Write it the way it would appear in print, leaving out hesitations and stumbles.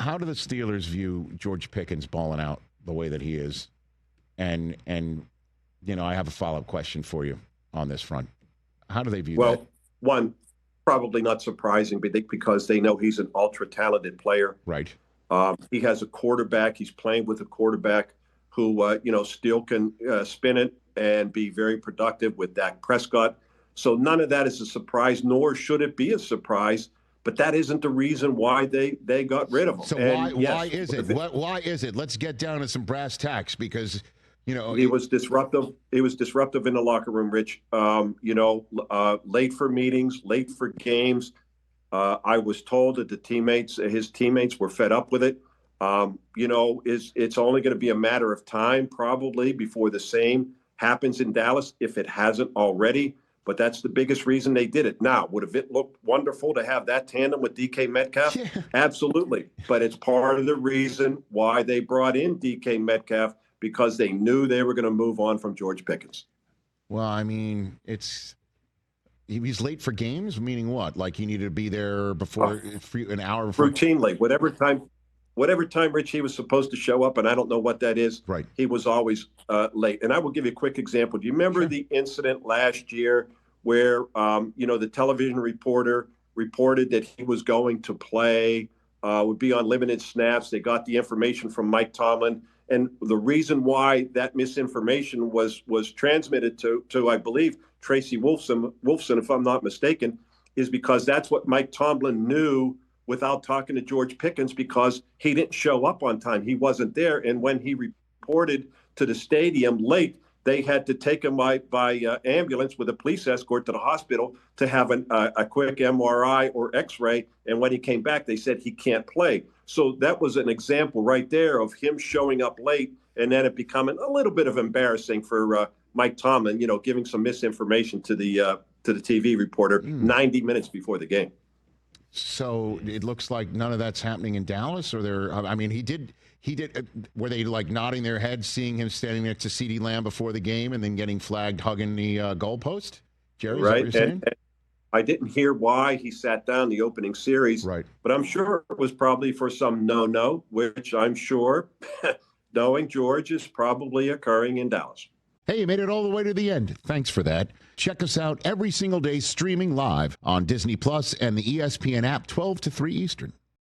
How do the Steelers view George Pickens balling out the way that he is? And I have a follow-up question for you on this front. How do they view that? Well, one, probably not surprising, because they know he's an ultra-talented player. Right. He has a quarterback. He's playing with a quarterback who, still can spin it and be very productive with Dak Prescott. So none of that is a surprise, nor should it be a surprise. But that isn't the reason why they got rid of him. So why is it? Why is it? Let's get down to some brass tacks, because he was disruptive. He was disruptive in the locker room, Rich. Late for meetings, late for games. I was told that his teammates were fed up with it. It's only going to be a matter of time, probably, before the same happens in Dallas, if it hasn't already. But that's the biggest reason they did it. Now, would have it looked wonderful to have that tandem with DK Metcalf? Yeah. Absolutely. But it's part of the reason why they brought in DK Metcalf, because they knew they were going to move on from George Pickens. Well, I mean, he's late for games, meaning what? Like he needed to be there before an hour before? Routinely. Whatever time, Rich, he was supposed to show up, and I don't know what that is. Right. He was always late. And I will give you a quick example. Do you remember the incident last year where, the television reporter reported that he was going to play, would be on limited snaps? They got the information from Mike Tomlin. And the reason why that misinformation was transmitted to I believe, Tracy Wolfson, if I'm not mistaken, is because that's what Mike Tomlin knew without talking to George Pickens, because he didn't show up on time. He wasn't there. And when he reported to the stadium late, they had to take him by ambulance with a police escort to the hospital to have a quick MRI or X-ray. And when he came back, they said he can't play. So that was an example right there of him showing up late, and then it becoming a little bit of embarrassing for Mike Tomlin, giving some misinformation to the TV reporter 90 minutes before the game. So it looks like none of that's happening in Dallas, or he did. Were they like nodding their heads, seeing him standing next to CeeDee Lamb before the game, and then getting flagged, hugging the goalpost? Jerry, right? Is that what you're saying? And I didn't hear why he sat down the opening series, right? But I'm sure it was probably for some no, which I'm sure, knowing George, is probably occurring in Dallas. Hey, you made it all the way to the end. Thanks for that. Check us out every single day streaming live on Disney Plus and the ESPN app 12 to 3 Eastern.